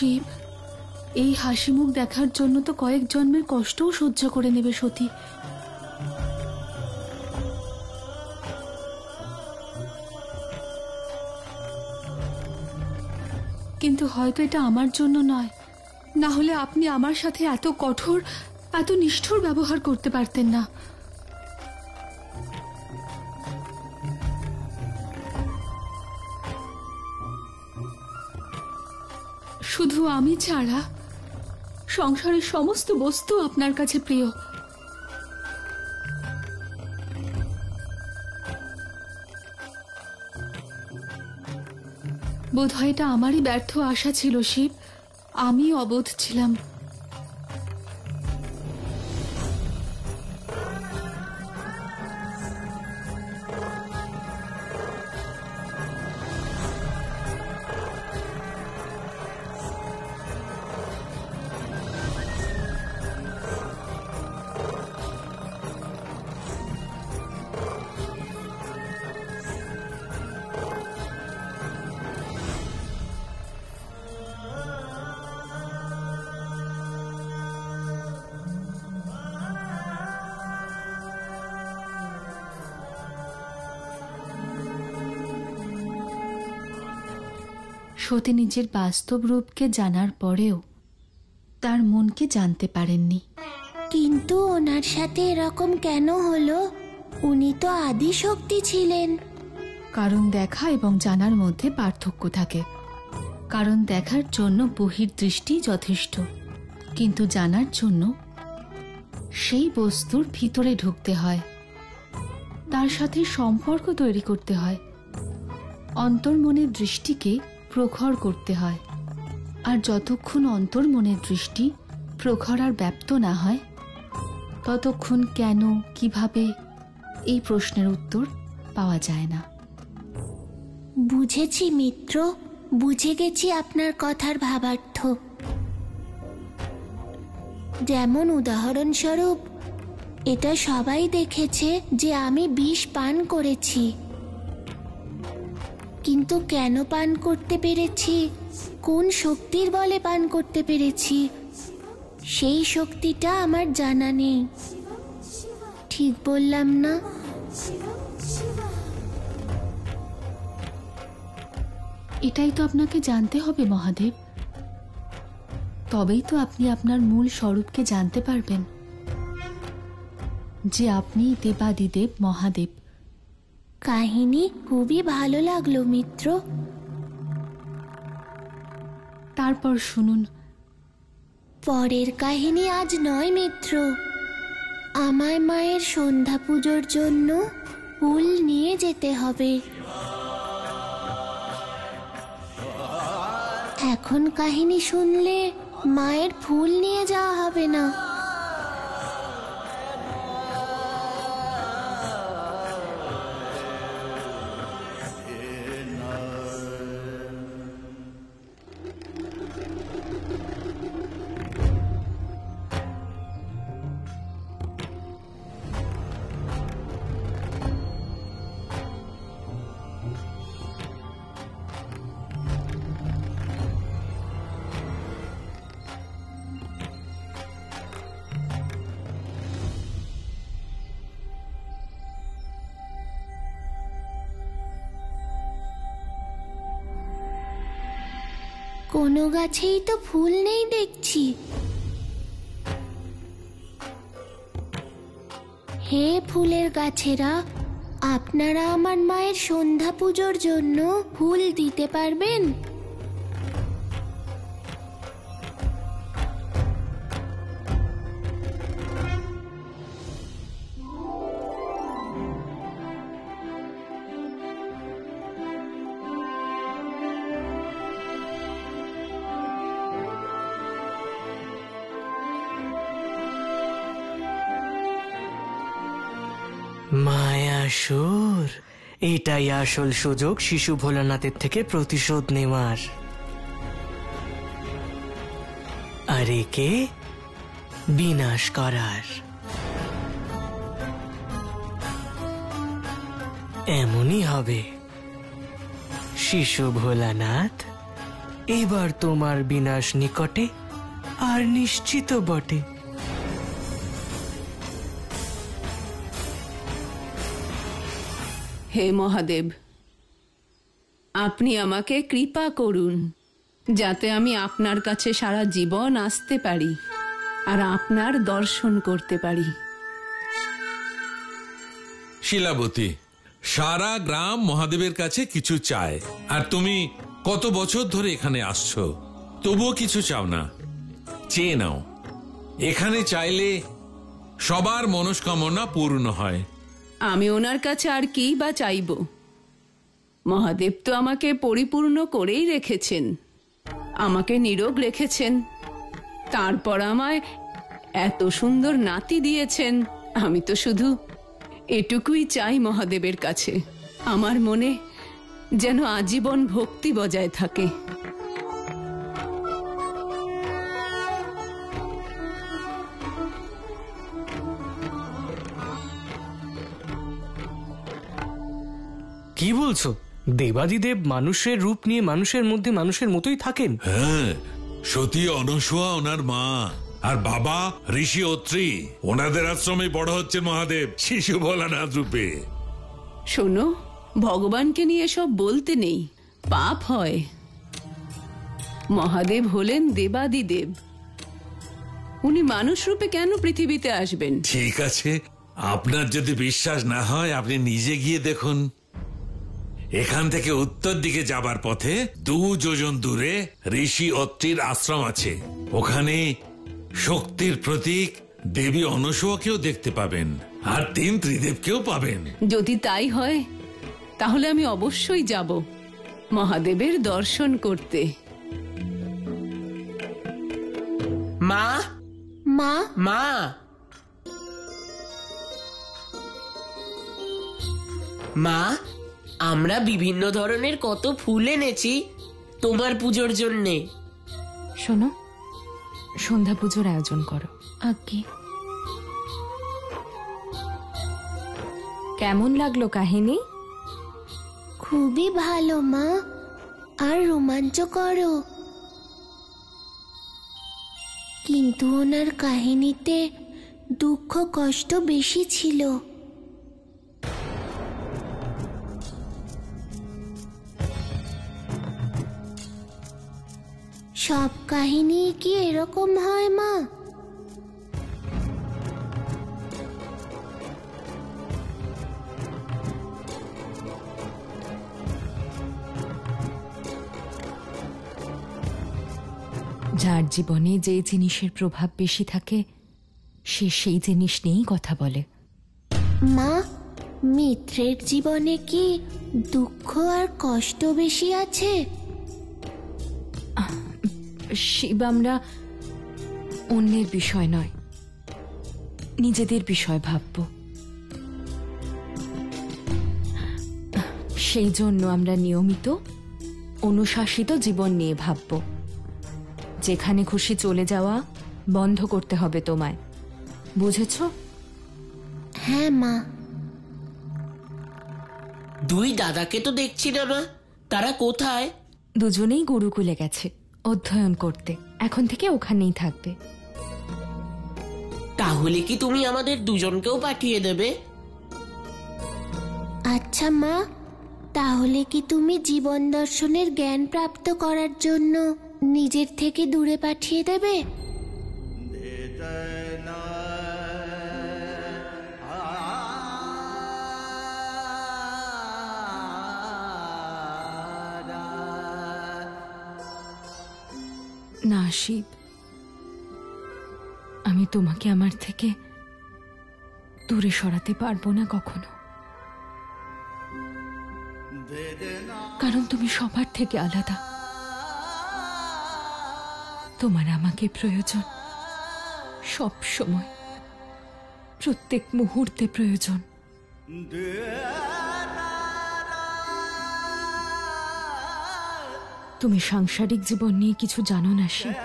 শিব, এই হাসি মুখ দেখার জন্য তো কয়েক জন্মের কষ্টও সহ্য করে নেবে সতী। কিন্তু হয়তো এটা আমার জন্য নয়, না হলে আপনি আমার সাথে এত কঠোর, এত নিষ্ঠুর ব্যবহার করতে পারতেন না। শুধু আমি ছাড়া সংসারের সমস্ত বস্তু আপনার কাছে প্রিয়। বোধহয় এটা আমারই ব্যর্থ আশা ছিল শিব, আমি অবোধ ছিলাম। সতী নিজের বাস্তব রূপকে জানার পরেও তার মনকে জানতে পারেননি। কিন্তু ওনার সাথে এরকম কেন হলো? উনি তো আদি শক্তি ছিলেন। কারণ দেখা এবং জানার মধ্যে পার্থক্য থাকে। কারণ দেখার জন্য বহির্দৃষ্টি যথেষ্ট, কিন্তু জানার জন্য সেই বস্তুর ভিতরে ঢুকতে হয়, তার সাথে সম্পর্ক তৈরি করতে হয়, অন্তর্মনের দৃষ্টিকে প্রখর করতে হয়। আর যতক্ষণ অন্তর্মনের দৃষ্টি প্রখর আর ব্যাপ্ত না হয়, ততক্ষণ কেন, কিভাবে, এই প্রশ্নের উত্তর পাওয়া যায় না। বুঝেছি মিত্র, বুঝে গেছি আপনার কথার ভাবার্থ। যেমন উদাহরণস্বরূপ, এটা সবাই দেখেছে যে আমি বিষ পান করেছি, কিন্তু কেন পান করতে পেরেছি, কোন শক্তির বলে পান করতে পেরেছি, সেই শক্তিটা আমার জানা নেই। ঠিক বললাম না? এটাই তো আপনাকে জানতে হবে মহাদেব, তবেই তো আপনি আপনার মূল স্বরূপকে জানতে পারবেন, যে আপনি দেবাদিদেব মহাদেব। কাহিনী খুবই ভালো লাগলো মিত্র। তারপর শুনুন। পরের কাহিনী আজ নয় মিত্র। আমায় মায়ের সন্ধ্যা পুজোর জন্য ফুল নিয়ে যেতে হবে। এখন কাহিনী শুনলে মায়ের ফুল নিয়ে যাওয়া হবে না। কোনো গাছেই তো ফুল নেই দেখছি। হে ফুলের গাছেরা, আপনারা আমার মায়ের সন্ধ্যা পুজোর জন্য ফুল দিতে পারবেন? মায়াসুর, এটাই আসল সুযোগ শিশু ভোলানাথের থেকে প্রতিশোধ নেওয়ার, আর একে বিনাশ করার। এমনই হবে। শিশু ভোলানাথ এবার তোমার বিনাশ নিকটে আর নিশ্চিত বটে। হে মহাদেব, আপনি আমাকে কৃপা করুন যাতে আমি আপনার কাছে সারা জীবন আসতে পারি আর আপনার দর্শন করতে পারি। শিলাবতী, সারা গ্রাম মহাদেবের কাছে কিছু চায়, আর তুমি কত বছর ধরে এখানে আসছো, তবুও কিছু চাও না। চেয়ে নাও, এখানে চাইলে সবার মনস্কামনা পূর্ণ হয়। আমি ওনার কাছে আর কি বা চাইব? মহাদেব তো আমাকে পরিপূর্ণ করেই রেখেছেন, আমাকে নিরোগ রেখেছেন, তারপর আমায় এত সুন্দর নাতি দিয়েছেন। আমি তো শুধু এটুকুই চাই মহাদেবের কাছে, আমার মনে যেন আজীবন ভক্তি বজায় থাকে। কি বলছো? দেবাদিদেব মানুষের রূপ নিয়ে মানুষের মধ্যে মানুষের মতোই থাকেন? হ্যাঁ, সতী অনসূয়া ওনার মা, আর বাবা ঋষি অত্রি, ওনাদের আশ্রমে বড় হচ্ছে মহাদেব শিশু ভোলানাথ রূপে। শোনো, ভগবানকে নিয়ে সব বলতে নেই, পাপ হয়। মহাদেব হলেন দেবাদিদেব, উনি মানুষ রূপে কেন পৃথিবীতে আসবেন? ঠিক আছে, আপনার যদি বিশ্বাস না হয় আপনি নিজে গিয়ে দেখুন। এখান থেকে উত্তর দিকে যাবার পথে 2 যোজন দূরে ঋষি অত্রির আশ্রম আছে। ওখানে শক্তির প্রতীক দেবী অনসূয়াকেও দেখতে পাবেন, আর 3 ত্রিদেবকেও পাবেন। যদি তাই হয় তাহলে আমি অবশ্যই যাব মহাদেবের দর্শন করতে। মা, মা, মা, মা, আমরা বিভিন্ন ধরনের কত ফুল এনেছি তোমার পুজোর জন্যে। শোনো, সন্ধ্যা পুজোর আয়োজন করো। আগে কেমন লাগলো কাহিনী? খুবই ভালো মা, আর রোমাঞ্চকরও। কিন্তু ওনার কাহিনীতে দুঃখ কষ্ট বেশি ছিল। সব কাহিনী কি এরকম হয় মা? যার জীবনে যে জিনিসের প্রভাব বেশি থাকে সে সেই জিনিস নিয়েই কথা বলে। মা, মিত্রের জীবনে কি দুঃখ আর কষ্ট বেশি আছে? শিব, আমরা অন্যের বিষয় নয়, নিজেদের বিষয় ভাবব। সেই জন্য আমরা নিয়মিত অনুশাসিত জীবন নিয়ে ভাবব। যেখানে খুশি চলে যাওয়া বন্ধ করতে হবে তোমায়, বুঝেছ? হ্যাঁ মা। 2 দাদাকে তো দেখছি না মা, তারা কোথায়? দুজনেই গুরুকুলে গেছে অধ্যয়ন করতে, এখন থেকে ওখানেই থাকবে। তাহলে কি তুমি আমাদের দুজনকেও পাঠিয়ে দেবে? আচ্ছা মা, তাহলে কি তুমি জীবন দর্শনের জ্ঞান প্রাপ্ত করার জন্য নিজের থেকে দূরে পাঠিয়ে দেবে? না শিব, আমি তোমাকে আমার থেকে দূরে সরাতে পারবো না কখনো, কারণ তুমি সবার থেকে আলাদা। তোমার আমাকে প্রয়োজন, সব সময়, প্রত্যেক মুহূর্তে প্রয়োজন। তুমি সাংসারিক জীবন নিয়ে কিছু জানো না শিব।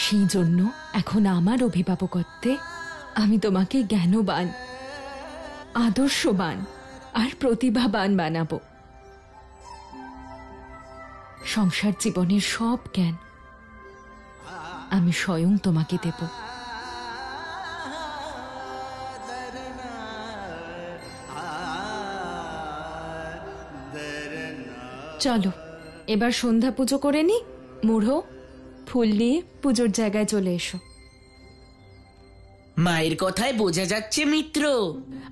সেই জন্য এখন আমার অভিভাবকত্বে আমি তোমাকে জ্ঞানবান আদর্শবান আর প্রতিভাবান বানাবো। সংসার জীবনের সব জ্ঞান আমি স্বয়ং তোমাকে দেব। চলো এবার সন্ধ্যা পুজো করে নি। মুড়ো ফুল নিয়ে পুজোর জায়গায় চলে এসো। মায়ের কথায় বোঝা যাচ্ছে মিত্র,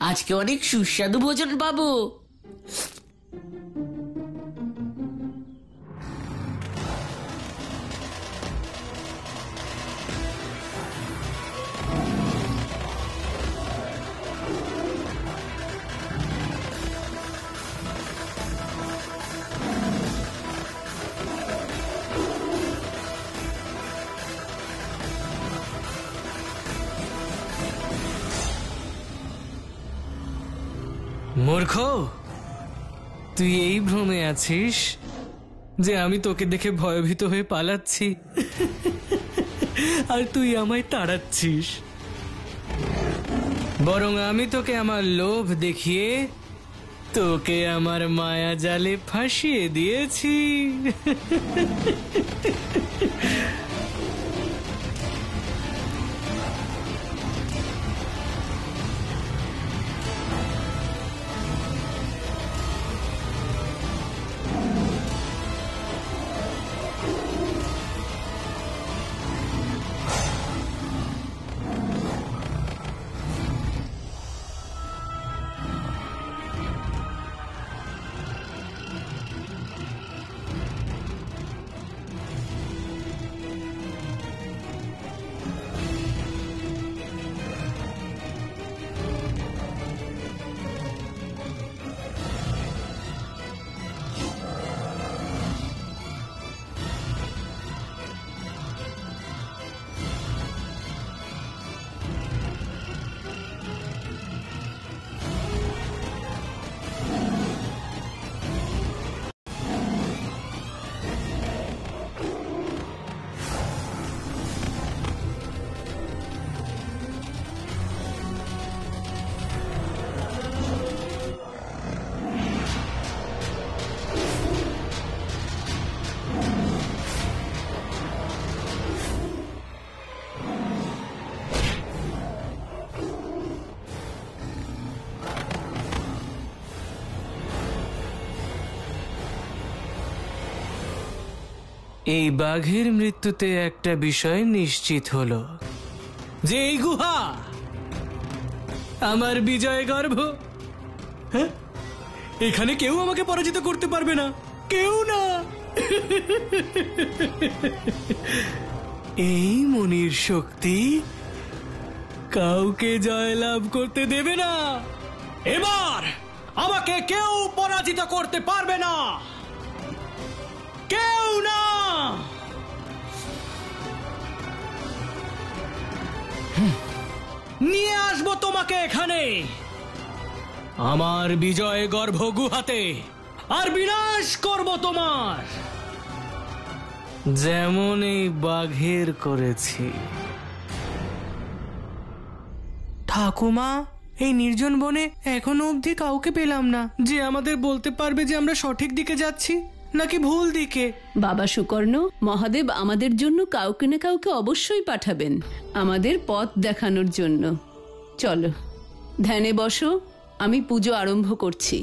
আজকে অনেক সুস্বাদু ভোজন পাবো। মূর্খ, তুই এই ভ্রমে আছিস যে আমি তোকে দেখে ভয়ভীত হয়ে পালাচ্ছি আর তুই আমায় তাড়াচ্ছিস। বরং আমি তোকে আমার লোভ দেখিয়ে তোকে আমার মায়া জালে ফাঁসিয়ে দিয়েছি। এই বাঘের মৃত্যুতে একটা বিষয় নিশ্চিত হলো যে এই গুহা আমার বিজয় গর্ভ। হ্যাঁ, এখানে কেউ আমাকে পরাজিত করতে পারবে না, কেউ না। এই মনির শক্তি কাউকে জয়লাভ করতে দেবে না। এবার আমাকে কেউ পরাজিত করতে পারবে না, কেউ না। নিয়ে আসবো তোমাকে এখানে আমার বিজয় গর্ভ গুহাতে, আর বিনাশ করব তোমার, যেমন এই বাঘের করেছি। ঠাকুমা, এই নির্জন বনে এখনো অবধি কাউকে পেলাম না যে আমাদের বলতে পারবে যে আমরা সঠিক দিকে যাচ্ছি নাকি ভুল দিকে। বাবা সুকর্ণ, মহাদেব আমাদের জন্য কাউকে না কাউকে অবশ্যই পাঠাবেন আমাদের পথ দেখানোর জন্য। চলো ধ্যানে বসো, আমি পুজো আরম্ভ করছি।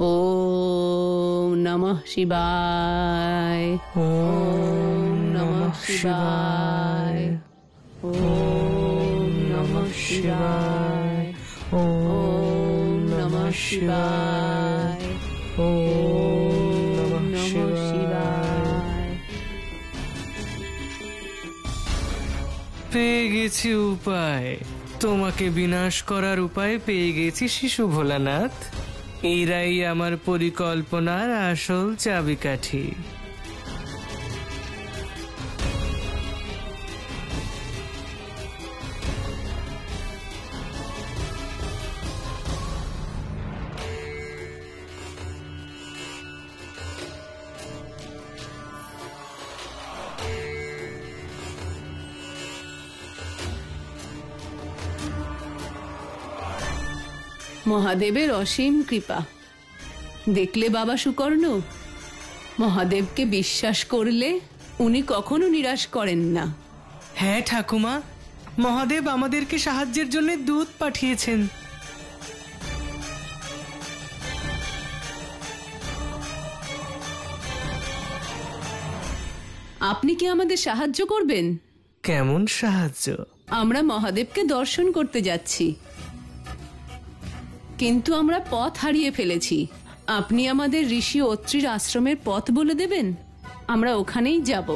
ওম নমঃ শিবায়, ওম নমঃ শিবায়, ওম নমঃ শিবায়, ওম নমঃ শিবায়, ওম নমঃ শিবায়। পেয়ে গেছি উপায়, তোমাকে বিনাশ করার উপায় পেয়ে গেছি শিশু ভোলানাথ। এরাই আমার পরিকল্পনার আসল চাবিকাঠি। মহাদেবের অসীম কৃপা। দেখলে বাবা সুকর্ণ, মহাদেবকে বিশ্বাস করলে উনি কখনো নিরাশ করেন না। হ্যাঁ ঠাকুমা, মহাদেব আমাদেরকে সাহায্যের জন্য দূত পাঠিয়েছেন। আপনি কি আমাদের সাহায্য করবেন? কেমন সাহায্য? আমরা মহাদেবকে দর্শন করতে যাচ্ছি, কিন্তু আমরা পথ হারিয়ে ফেলেছি। আপনি আমাদের ঋষি অত্রির আশ্রমের পথ বলে দেবেন, আমরা ওখানেই যাব।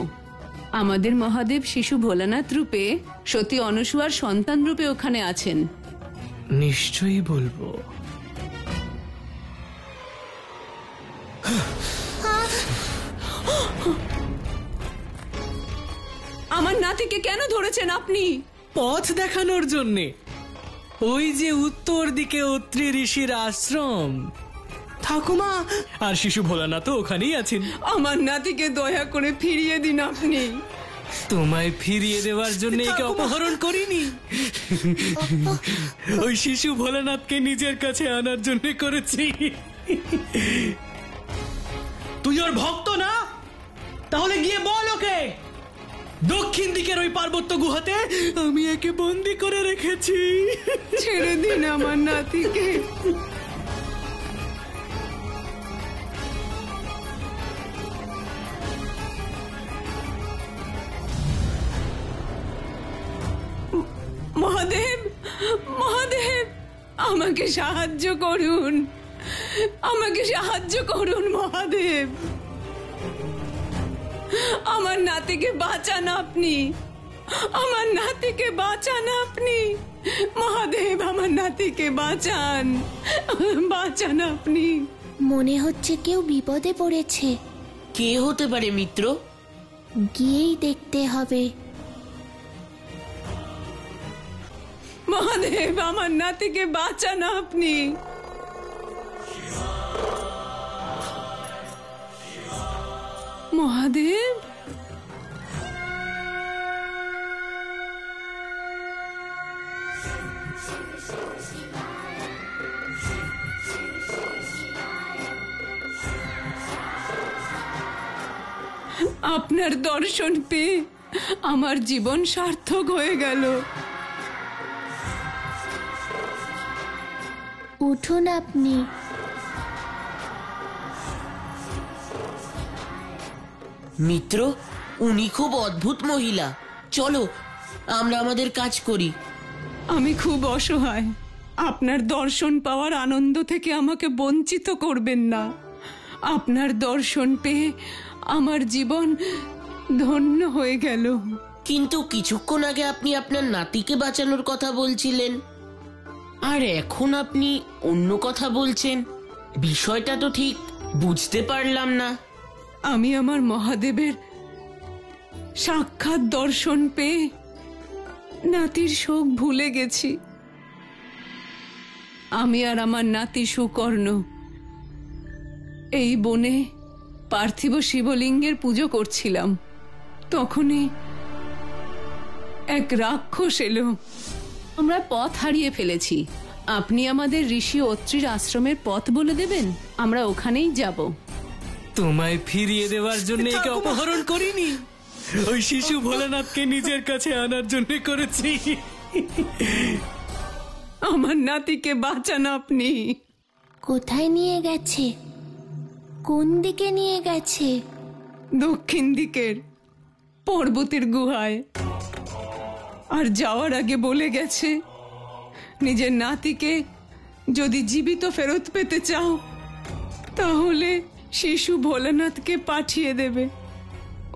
আমাদের মহাদেব শিশু ভোলানাথ রূপে, সতী অনুসুয়ার সন্তান রূপে ওখানে আছেন। নিশ্চয়ই বলবো। আমার নাতিকে কেন ধরেছেন আপনি? পথ দেখানোর জন্যে। ওই যে উত্তর দিকে অত্রি ঋষির আশ্রম, ঠাকুমা আর শিশু ভোলানাথ তো ওখানেই আছেন। আমার নাতিকে দয়া করে ফিরিয়ে দিন আপনি। তোমায় ফিরিয়ে দেওয়ার জন্য একে অপহরণ করিনি, ওই শিশু ভোলানাথকে নিজের কাছে আনার জন্য করেছি। তুই ওর ভক্ত না? তাহলে গিয়ে বল ওকে দক্ষিণ দিকের ওই পার্বত্য গুহাতে আমি একে বন্দি করে রেখেছি। ছেড়ে দিন আমার নাতিকে। মহাদেব, মহাদেব, আমাকে সাহায্য করুন, আমাকে সাহায্য করুন মহাদেব। আমার নাতিকে বাঁচান আপনি, আমার নাতিকে বাঁচান আপনি। মহাদেব, আমার নাতিকে বাঁচান, বাঁচান আপনি। মনে হচ্ছে কেউ বিপদে পড়েছে। কে হতে পারে মিত্র? গিয়েই দেখতে হবে। মহাদেব, আমার নাতিকে বাঁচান আপনি। মহাদেব, আপনার দর্শন পেয়ে আমার জীবন সার্থক হয়ে গেল। উঠুন আপনি। মিত্র, উনি খুব অদ্ভুত মহিলা। চলো আমরা আমাদের কাজ করি। আমি খুব অসহায়, আপনার দর্শন পাওয়ার আনন্দ থেকে আমাকে বঞ্চিত করবেন না। আপনার দর্শন পেয়ে আমার জীবন ধন্য হয়ে গেল। কিন্তু কিছুক্ষণ আগে আপনি আপনার নাতিকে বাঁচানোর কথা বলছিলেন, আর এখন আপনি অন্য কথা বলছেন। বিষয়টা তো ঠিক বুঝতে পারলাম না। আমি আমার মহাদেবের সাক্ষাৎ দর্শন পেয়ে নাতির শোক ভুলে গেছি। আমি আর আমার নাতি সুকর্ণ এই বনে পার্থিব শিবলিঙ্গের পুজো করছিলাম। তখনই এক রাক্ষস এলো। আমরা পথ হারিয়ে ফেলেছি। আপনি আমাদের ঋষি অত্রির আশ্রমের পথ বলে দেবেন, আমরা ওখানেই যাব। তোমায় ফিরিয়ে দেওয়ার জন্য একে অপহরণ করিনি, ওই শিশু ভোলানাথকে নিজের কাছে আনার জন্য করেছি। আমার নাতিকে বাঁচান আপনি। কোথায় নিয়ে গেছে? কোন দিকে নিয়ে গেছে? দক্ষিণ দিকের পর্বতের গুহায়। আর যাওয়ার আগে বলে গেছে, নিজের নাতিকে যদি জীবিত ফেরত পেতে চাও তাহলে শিশু ভোলানাথকে পাঠিয়ে দেবে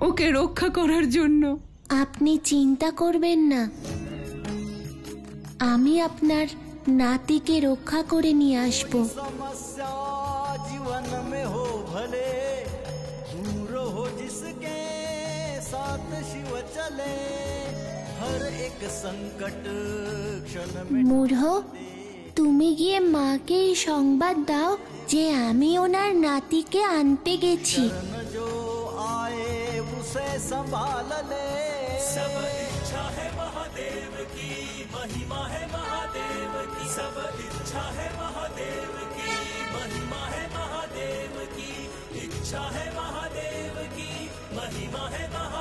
ওকে রক্ষা করার জন্য। আপনি চিন্তা করবেন না, আমি আপনার নাতিকে রক্ষা করে নিয়ে আসবো। समस्या जीवन में हो भले, दूर हो जिसके साथ शिव चले, हर एक संकट क्षण में। মূঢ়, তুমি গিয়ে মাকে এই সংবাদ দাও যে আমি ওনার নাতিকে আনতে গেছি। जो आए उसे संभाल ले, सब इच्छा इच्छा है महादेव की, महिमा है महादेव की, सब इच्छा है महादेव की, महिमा है महादेव की, इच्छा है महादेव की, महिमा है महादेव